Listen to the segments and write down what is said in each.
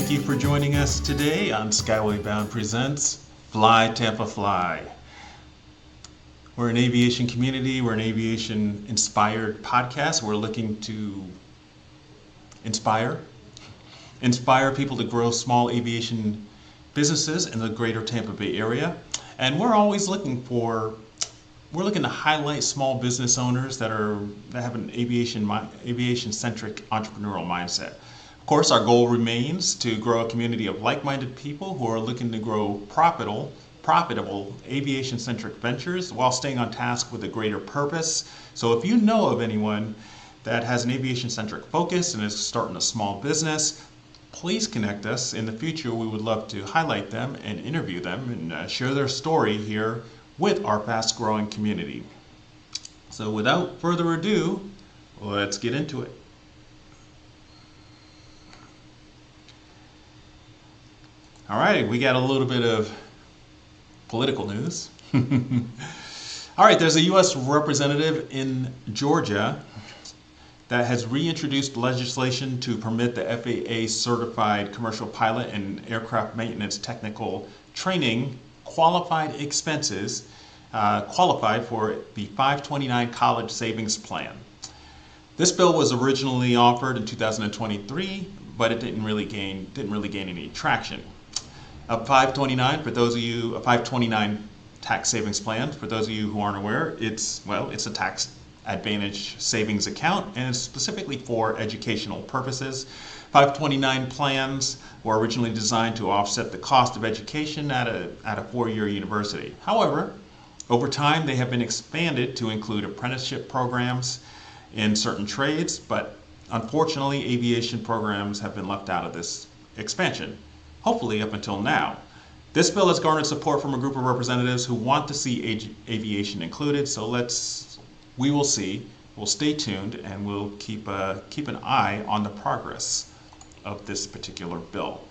Thank you for joining us today on Skyway Bound presents Fly Tampa Fly. We're an aviation community, we're an aviation inspired podcast. We're looking to inspire people to grow small aviation businesses in the Greater Tampa Bay area. And we're always looking to highlight small business owners that have an aviation-centric entrepreneurial mindset. Of course, our goal remains to grow a community of like-minded people who are looking to grow profitable aviation-centric ventures while staying on task with a greater purpose. So if you know of anyone that has an aviation-centric focus and is starting a small business, please connect us. In the future, we would love to highlight them and interview them and share their story here with our fast-growing community. So without further ado, let's get into it. All right, we got a little bit of political news. All right, there's a U.S. representative in Georgia that has reintroduced legislation to permit the FAA certified commercial pilot and aircraft maintenance technical training qualified expenses qualified for the 529 college savings plan. This bill was originally offered in 2023, but it didn't really gain any traction. A 529 tax savings plan, for those of you who aren't aware, it's a tax advantage savings account, and it's specifically for educational purposes. 529 plans were originally designed to offset the cost of education at a four-year university. However, over time they have been expanded to include apprenticeship programs in certain trades, but unfortunately aviation programs have been left out of this expansion, hopefully up until now. This bill has garnered support from a group of representatives who want to see aviation included, so we will see. We'll stay tuned and we'll keep an eye on the progress of this particular bill.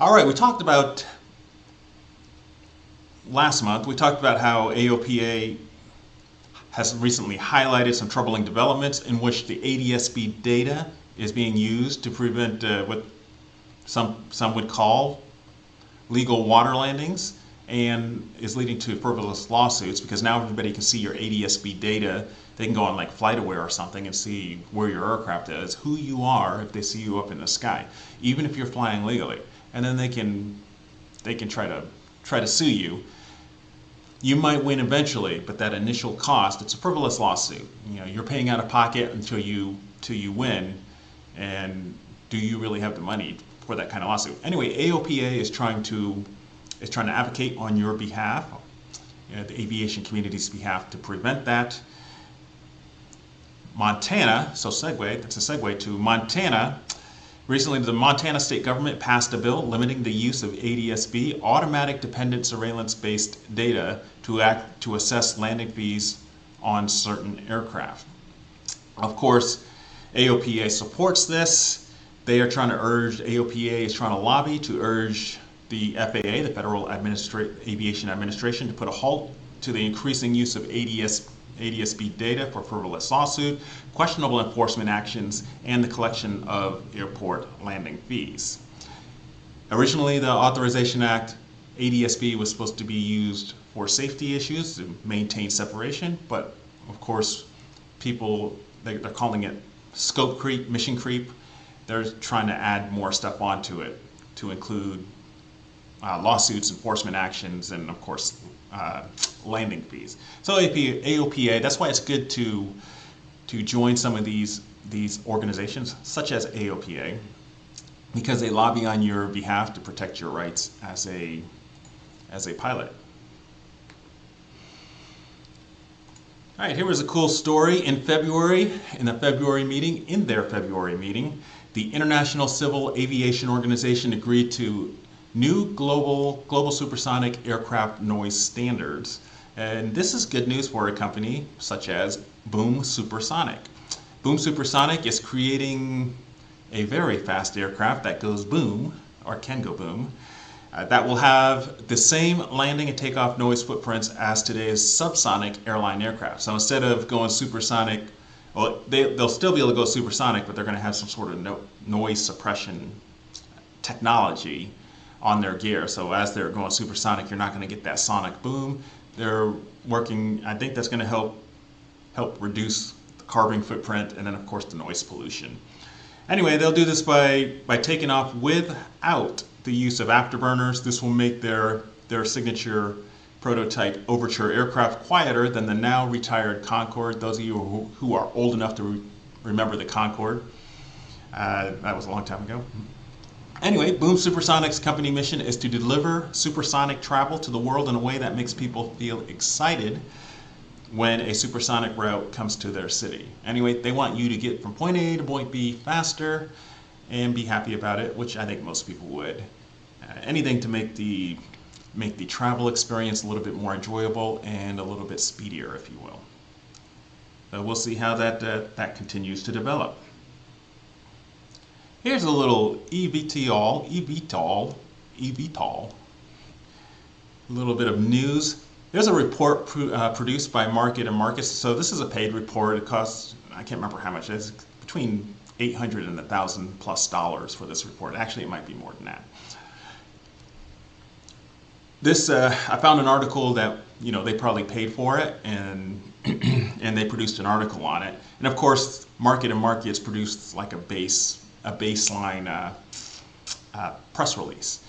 All right, last month we talked about how AOPA has recently highlighted some troubling developments in which the ADS-B data is being used to prevent what some would call legal water landings, and is leading to frivolous lawsuits because now everybody can see your ADS-B data. They can go on like FlightAware or something and see where your aircraft is, who you are if they see you up in the sky, even if you're flying legally. And then they can try to sue you. You might win eventually, but that initial cost, it's a frivolous lawsuit. You know, you're paying out of pocket until you win, and do you really have the money for that kind of lawsuit? Anyway, AOPA is trying to advocate on your behalf, the aviation community's behalf, to prevent that. Montana, that's a segue to Montana. Recently, the Montana state government passed a bill limiting the use of ADS-B, automatic dependent surveillance-based data, to assess landing fees on certain aircraft. Of course, AOPA supports this. AOPA is trying to lobby to urge the FAA, the Federal Aviation Administration, to put a halt to the increasing use of ADS-B data for frivolous lawsuit, questionable enforcement actions, and the collection of airport landing fees. Originally, the Authorization Act, ADS-B was supposed to be used for safety issues to maintain separation, but of course, they're calling it scope creep, mission creep. They're trying to add more stuff onto it to include lawsuits, enforcement actions, and of course landing fees. So AOPA, that's why it's good to join some of these organizations such as AOPA, because they lobby on your behalf to protect your rights as a pilot. All right, here was a cool story. In their February meeting, the International Civil Aviation Organization agreed to new global supersonic aircraft noise standards. And this is good news for a company such as Boom Supersonic. Boom Supersonic is creating a very fast aircraft that goes boom, or can go boom, that will have the same landing and takeoff noise footprints as today's subsonic airline aircraft. So instead of going supersonic Well, they'll still be able to go supersonic, but they're going to have some sort of noise suppression technology on their gear. So as they're going supersonic, you're not going to get that sonic boom. They're working, I think that's going to help reduce the carbon footprint, and then of course the noise pollution. Anyway, they'll do this by taking off without the use of afterburners. This will make their signature prototype Overture aircraft quieter than the now retired Concorde. Those of you who are old enough to remember the Concorde, that was a long time ago. Anyway, Boom Supersonic's company mission is to deliver supersonic travel to the world in a way that makes people feel excited when a supersonic route comes to their city. Anyway, they want you to get from point A to point B faster and be happy about it, which I think most people would. Anything to make the travel experience a little bit more enjoyable and a little bit speedier, if you will. So we'll see how that continues to develop. Here's a little eVTOL, a little bit of news. There's a report produced by Market and Markets. So this is a paid report. It costs, I can't remember how much. It's between $800 and $1,000+ for this report. Actually, it might be more than that. This, I found an article that, they probably paid for it, and and they produced an article on it. And of course, Market and Markets produced like a baseline press release.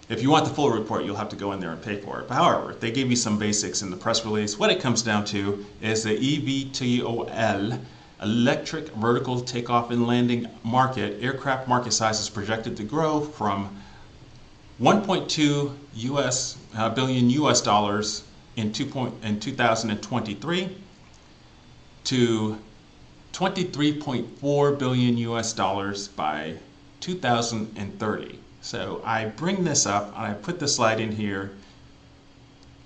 If you want the full report, you'll have to go in there and pay for it. But however, they gave you some basics in the press release. What it comes down to is the eVTOL, electric vertical takeoff and landing market, aircraft market size is projected to grow from 1.2 billion US dollars in 2023 to 23.4 billion US dollars by 2030. So I bring this up and I put this slide in here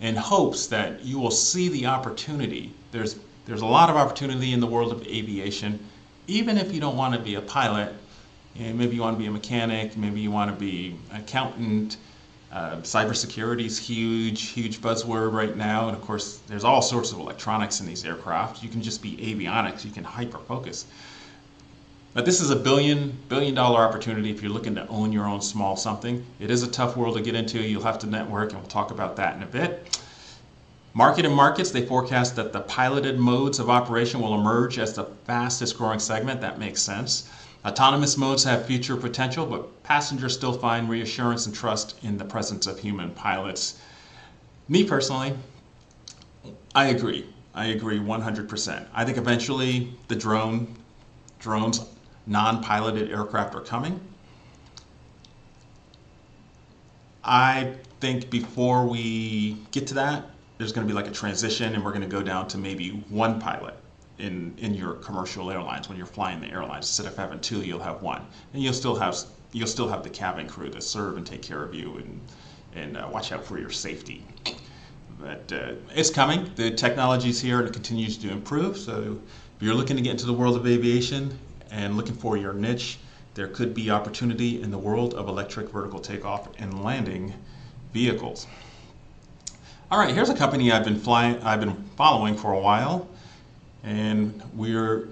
in hopes that you will see the opportunity. There's a lot of opportunity in the world of aviation, even if you don't want to be a pilot. And maybe you want to be a mechanic, maybe you want to be an accountant. Cybersecurity is huge buzzword right now, and of course there's all sorts of electronics in these aircraft. You can just be avionics, you can hyper focus. But this is a billion dollar opportunity if you're looking to own your own small something. It is a tough world to get into. You'll have to network, and we'll talk about that in a bit. Market and Markets, they forecast that the piloted modes of operation will emerge as the fastest growing segment. That makes sense. Autonomous modes have future potential, but passengers still find reassurance and trust in the presence of human pilots. Me personally, I agree 100%. I think eventually the drones, non-piloted aircraft are coming. I think before we get to that, there's going to be like a transition, and we're going to go down to maybe one pilot in your commercial airlines. When you're flying the airlines, instead of having two, you'll have one, and you'll still have the cabin crew to serve and take care of you and watch out for your safety. But it's coming. The technology's here and it continues to improve. So if you're looking to get into the world of aviation and looking for your niche, there could be opportunity in the world of electric vertical takeoff and landing vehicles. All right, here's a company I've been following for a while. And we're,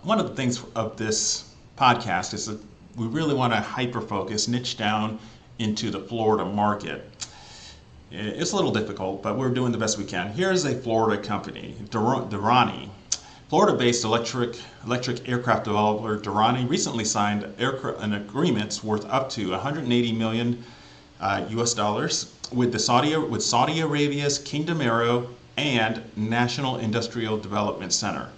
one of the things of this podcast is that we really want to hyper-focus, niche down into the Florida market. It's a little difficult, but we're doing the best we can. Here's a Florida company, Doroni. Florida-based electric aircraft developer Doroni recently signed an agreement worth up to 180 million US dollars with Saudi Arabia's Kingdom Aero and National Industrial Development Center.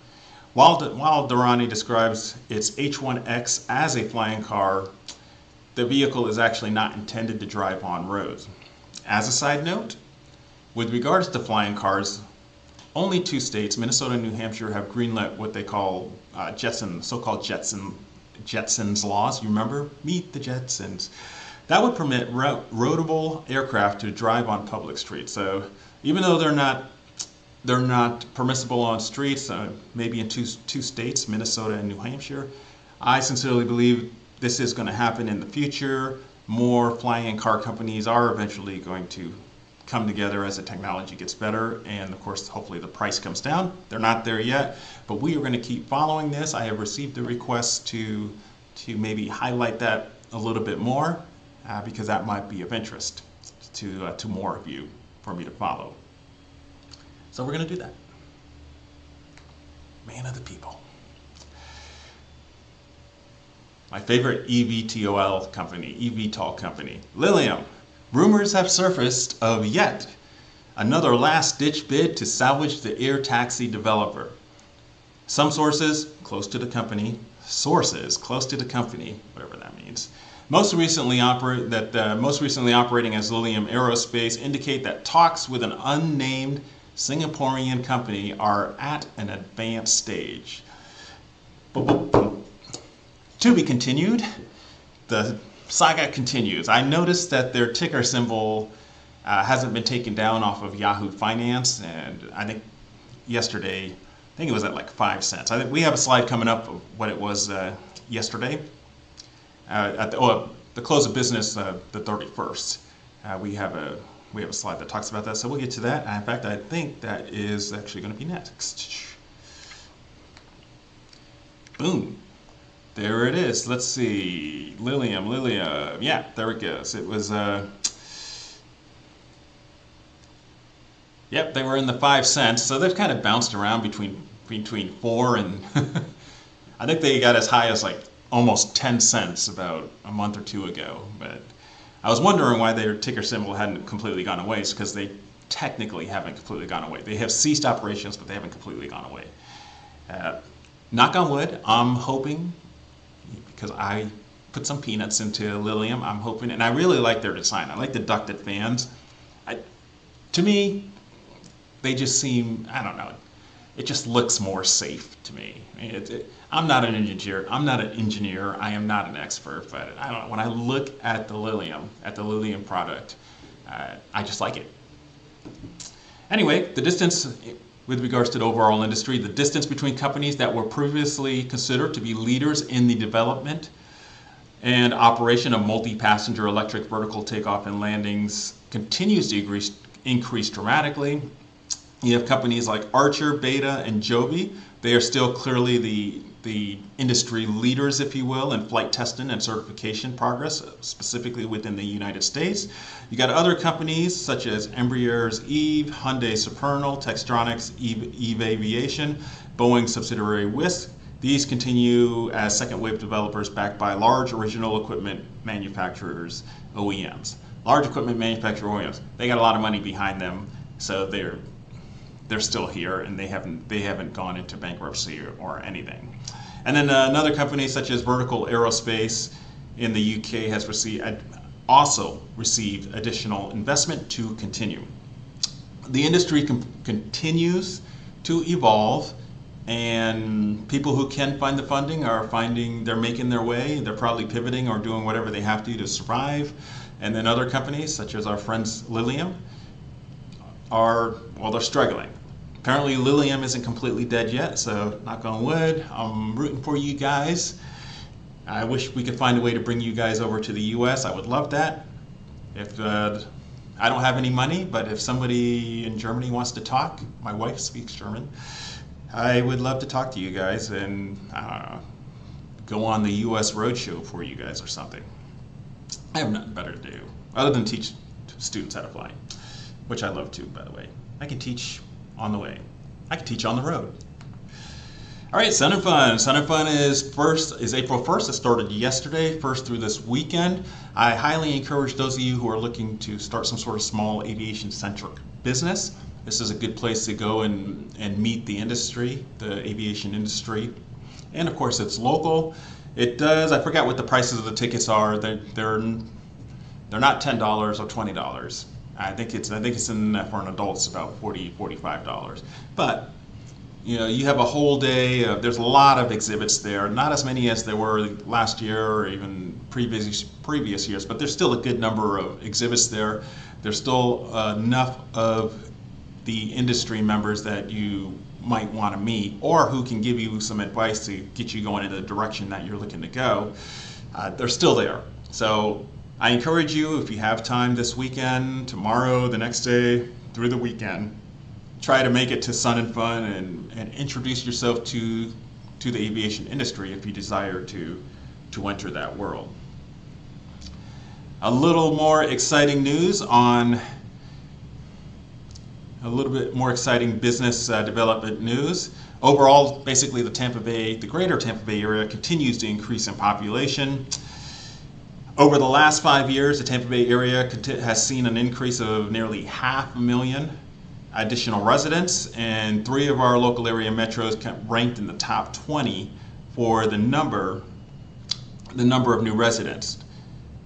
While Doroni describes its H1X as a flying car, the vehicle is actually not intended to drive on roads. As a side note, with regards to flying cars, only 2 states, Minnesota and New Hampshire, have greenlit what they call so-called Jetsons laws. You remember? Meet the Jetsons. That would permit roadable aircraft to drive on public streets. So even though they're not permissible on streets, maybe in two states, Minnesota and New Hampshire, I sincerely believe this is going to happen in the future. More flying car companies are eventually going to come together as the technology gets better, and of course hopefully the price comes down. They're not there yet, but we are going to keep following this. I have received a request to maybe highlight that a little bit more because that might be of interest to more of you for me to follow. So we're going to do that. Man of the people. My favorite eVTOL company, eVTOL company, Lilium. Rumors have surfaced of yet another last-ditch bid to salvage the air taxi developer. Some sources close to the company, whatever that means, most recently operating as Lilium Aerospace, indicate that talks with an unnamed Singaporean company are at an advanced stage. To be continued. The saga continues. I noticed that their ticker symbol hasn't been taken down off of Yahoo Finance, and I think yesterday, it was at like 5 cents. I think we have a slide coming up of what it was yesterday at the close of business, the 31st. We have a slide that talks about that, so we'll get to that. In fact, I think that is actually going to be next. Boom. There it is. Let's see. Lilium. Yeah, there it goes. It was, yep, they were in the 5 cents. So they've kind of bounced around between 4 and, I think they got as high as like almost 10 cents about a month or two ago. But I was wondering why their ticker symbol hadn't completely gone away. It's because they technically haven't completely gone away. They have ceased operations, but they haven't completely gone away. Knock on wood, I'm hoping, because I put some peanuts into Lilium, I'm hoping, and I really like their design. I like the ducted fans. To me, they just seem, I don't know, it just looks more safe to me. I'm not an engineer. I am not an expert, but I don't know. When I look at the Lilium product, I just like it. Anyway, the distance with regards to the overall industry, the distance between companies that were previously considered to be leaders in the development and operation of multi-passenger electric vertical takeoff and landings continues to increase dramatically. You have companies like Archer, Beta, and Joby. They are still clearly the industry leaders, if you will, in flight testing and certification progress, specifically within the United States. You got other companies such as Embraer's Eve, Hyundai Supernal, Textronix, Eve Aviation, Boeing subsidiary Wisk. These continue as second wave developers backed by large original equipment manufacturers, OEMs. Large equipment manufacturer OEMs. They got a lot of money behind them, so they're still here, and they haven't gone into bankruptcy or anything. And then another company such as Vertical Aerospace in the UK has also received additional investment to continue. The industry continues to evolve, and people who can find the funding they're making their way. They're probably pivoting or doing whatever they have to survive. And then other companies such as our friends Lilium they're struggling. Apparently Lilium isn't completely dead yet, so knock on wood, I'm rooting for you guys. I wish we could find a way to bring you guys over to the US. I would love that. If I don't have any money, but if somebody in Germany wants to talk, my wife speaks German, I would love to talk to you guys and go on the US roadshow for you guys or something. I have nothing better to do other than teach students how to fly, which I love to, by the way. I can teach on the way. I can teach on the road. All right, Sun and Fun. Sun and Fun is April 1st. It started yesterday, first through this weekend. I highly encourage those of you who are looking to start some sort of small aviation-centric business. This is a good place to go and meet the industry, the aviation industry. And of course, it's local. I forgot what the prices of the tickets are. They're not $10 or $20. I think it's for an adult it's about $40, $45. But you have a whole day. There's a lot of exhibits there. Not as many as there were last year or even previous years, but there's still a good number of exhibits there. There's still enough of the industry members that you might want to meet, or who can give you some advice to get you going in the direction that you're looking to go. They're still there. So I encourage you, if you have time this weekend, tomorrow, the next day, through the weekend, try to make it to Sun and Fun and introduce yourself to the aviation industry if you desire to enter that world. A little more exciting news on a little bit more exciting business development news. Overall, basically the Greater Tampa Bay area continues to increase in population. Over the last 5 years, the Tampa Bay area has seen an increase of nearly 500,000 additional residents, and 3 of our local area metros ranked in the top 20 for the number of new residents.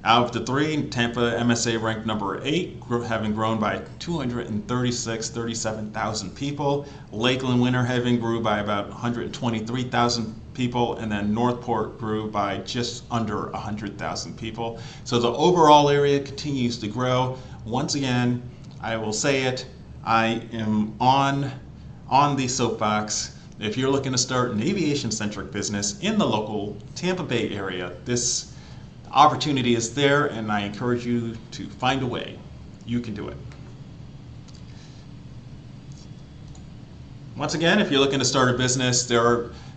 Out of the 3, Tampa MSA ranked number 8, having grown by 37,000 people. Lakeland Winter Haven grew by about 123,000 people, and then Northport grew by just under 100,000 people. So the overall area continues to grow. Once again, I will say it, I am on the soapbox. If you're looking to start an aviation-centric business in the local Tampa Bay area, this opportunity is there, and I encourage you to find a way. You can do it. Once again, if you're looking to start a business,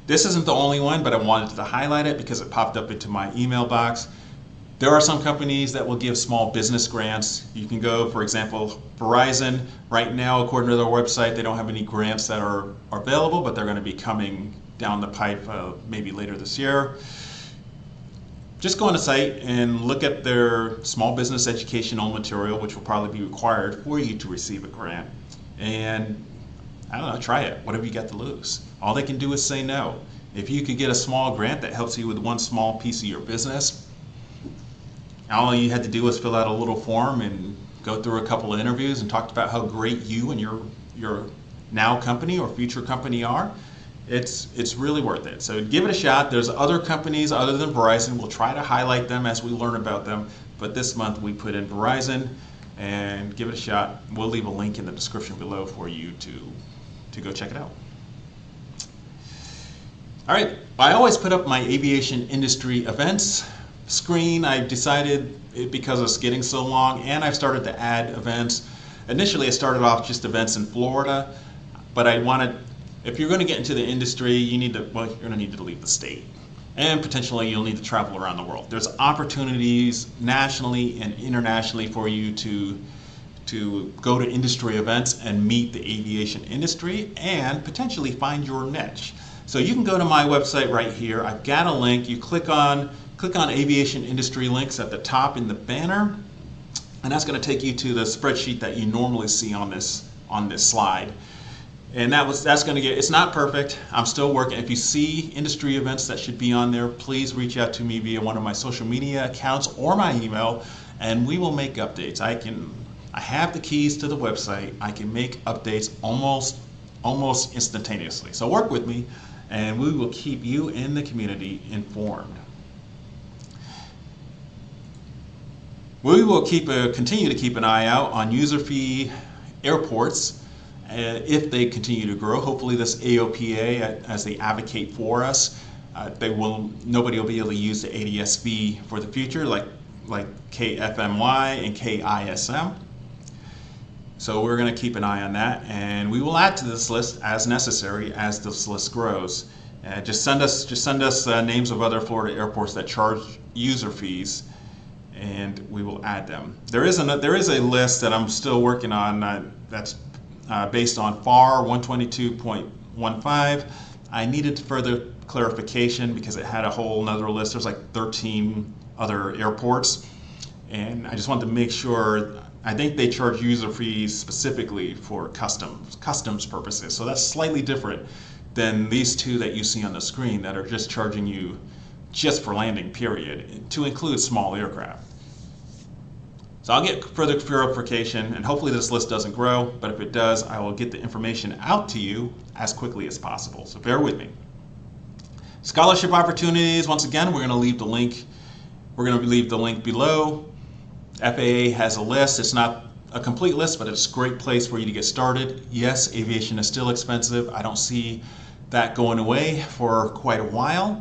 this isn't the only one, but I wanted to highlight it because it popped up into my email box. There are some companies that will give small business grants. You can go, for example, Verizon. Right now, according to their website, they don't have any grants that are available, but they're going to be coming down the pipe maybe later this year. Just go on the site and look at their small business educational material, which will probably be required for you to receive a grant. And I don't know, try it. What have you got to lose? All they can do is say no. If you could get a small grant that helps you with one small piece of your business, all you had to do was fill out a little form and go through a couple of interviews and talk about how great you and your now company or future company are. It's really worth it. So give it a shot. There's other companies other than Verizon. We'll try to highlight them as we learn about them. But this month we put in Verizon, and give it a shot. We'll leave a link in the description below for you to go check it out. All right, I always put up my aviation industry events screen. I've decided, because it's getting so long, and I've started to add events. Initially I started off just events in Florida, but I wanted, if you're going to get into the industry, you're going to need to leave the state. And potentially you'll need to travel around the world. There's opportunities nationally and internationally for you to go to industry events and meet the aviation industry and potentially find your niche. So you can go to my website right here. I've got a link. You click on aviation industry links at the top in the banner, and that's going to take you to the spreadsheet that you normally see on this slide. And that's going to get, it's not perfect. I'm still working. If you see industry events that should be on there, please reach out to me via one of my social media accounts or my email, and we will make updates. I have the keys to the website. I can make updates almost instantaneously. So work with me, and we will keep you in the community informed. We will continue to keep an eye out on user fee airports if they continue to grow. Hopefully this AOPA, as they advocate for us, nobody will be able to use the ADS-B for the future, like KFMY and KISM. So we're going to keep an eye on that, and we will add to this list as necessary as this list grows. Just send us names of other Florida airports that charge user fees, and we will add them. There is a list that I'm still working on that's based on FAR 122.15. I needed further clarification because it had a whole nother list. There's like 13 other airports, and I just wanted to make sure. I think they charge user fees specifically for customs purposes. So that's slightly different than these two that you see on the screen that are just charging you just for landing, period, to include small aircraft. So I'll get further clarification, and hopefully this list doesn't grow, but if it does, I will get the information out to you as quickly as possible. So bear with me. Scholarship opportunities, once again, we're going to leave the link. We're going to leave the link below. FAA has a list. It's not a complete list, but it's a great place for you to get started. Yes, aviation is still expensive. I don't see that going away for quite a while.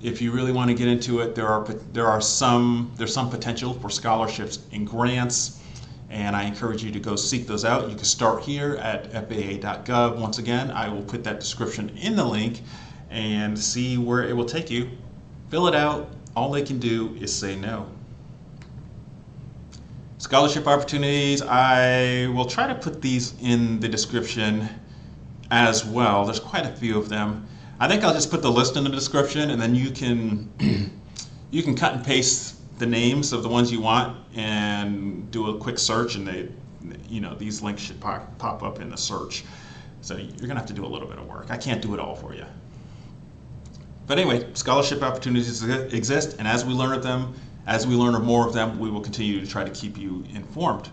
If you really want to get into it, there's some potential for scholarships and grants, and I encourage you to go seek those out. You can start here at FAA.gov. Once again, I will put that description in the link and see where it will take you. Fill it out. All they can do is say no. Scholarship opportunities, I will try to put these in the description as well. There's quite a few of them. I think I'll just put the list in the description, and then you can you can cut and paste the names of the ones you want and do a quick search, and these links should pop up in the search. So you're gonna have to do a little bit of work. I can't do it all for you. But anyway, scholarship opportunities exist, and as we learn more of them, we will continue to try to keep you informed.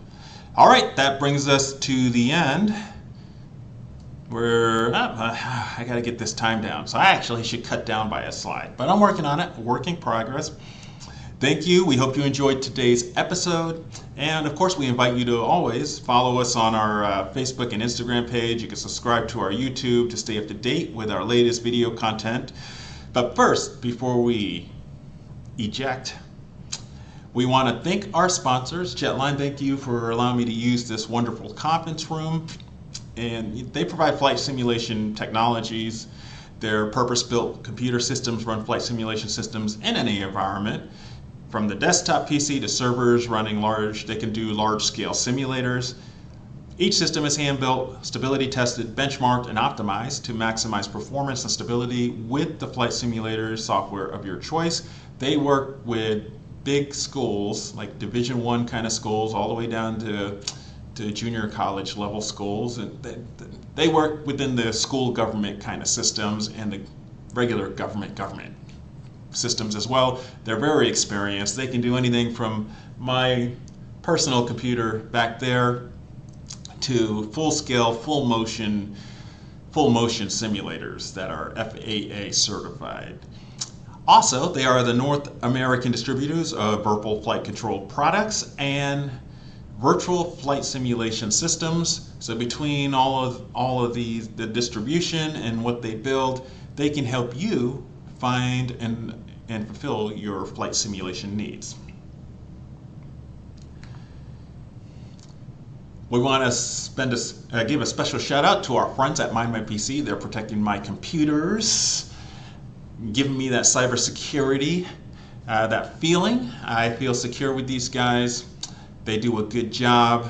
All right, that brings us to the end. I got to get this time down, so I actually should cut down by a slide, but I'm working on it, work in progress. Thank you. We hope you enjoyed today's episode, and of course we invite you to always follow us on our Facebook and Instagram page. You can subscribe to our YouTube to stay up to date with our latest video content. But first, before we eject, we want to thank our sponsors. Jetline, thank you for allowing me to use this wonderful conference room. And they provide flight simulation technologies. Their purpose-built computer systems run flight simulation systems in any environment. From the desktop PC to servers running they can do large-scale simulators. Each system is hand-built, stability tested, benchmarked, and optimized to maximize performance and stability with the flight simulator software of your choice. They work with big schools, like Division I kind of schools, all the way down to junior college level schools, and they work within the school government kind of systems and the regular government systems as well. They're very experienced. They can do anything from my personal computer back there to full-scale, full motion simulators that are FAA certified. Also, they are the North American distributors of Virtual Flight Control products and virtual flight simulation systems. So between all of the distribution and what they build, they can help you find and fulfill your flight simulation needs. We want to give a special shout out to our friends at MindMyPC. They're protecting my computers, giving me that cybersecurity, that feeling. I feel secure with these guys. They do a good job.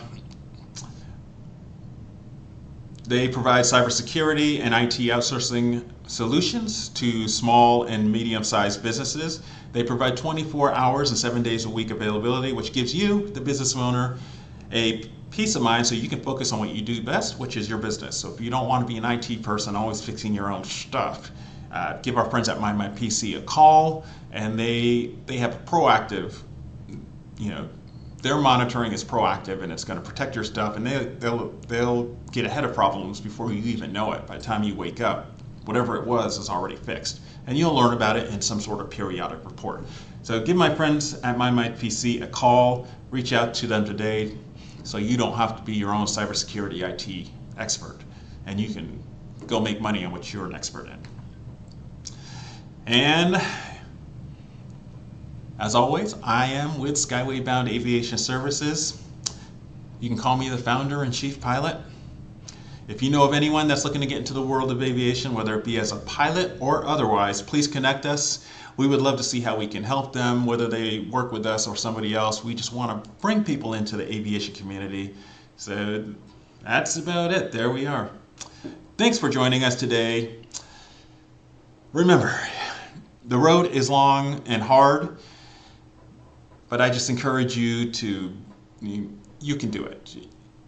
They provide cybersecurity and IT outsourcing solutions to small and medium-sized businesses. They provide 24 hours and 7 days a week availability, which gives you, the business owner, a peace of mind so you can focus on what you do best, which is your business. So if you don't want to be an IT person always fixing your own stuff, give our friends at MindMyPC a call, and they have a proactive, their monitoring is proactive, and it's going to protect your stuff, and they'll get ahead of problems before you even know it. By the time you wake up, whatever it was is already fixed, and you'll learn about it in some sort of periodic report. So give my friends at MindMyPC a call, reach out to them today, so you don't have to be your own cybersecurity IT expert, and you can go make money on what you're an expert in. And as always, I am with Skyway Bound Aviation Services. You can call me the founder and chief pilot. If you know of anyone that's looking to get into the world of aviation, whether it be as a pilot or otherwise, please connect us. We would love to see how we can help them, whether they work with us or somebody else. We just want to bring people into the aviation community. So that's about it. There we are. Thanks for joining us today. Remember, the road is long and hard, but I just encourage you to, you can do it.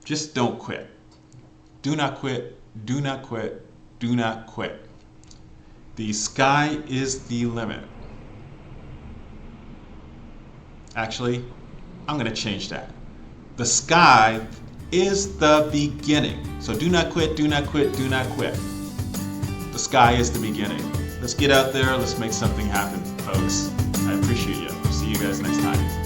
Just don't quit. Do not quit, do not quit, do not quit. The sky is the limit. Actually, I'm going to change that. The sky is the beginning. So do not quit, do not quit, do not quit. The sky is the beginning. Let's get out there, let's make something happen, folks. I appreciate you. See you guys next time.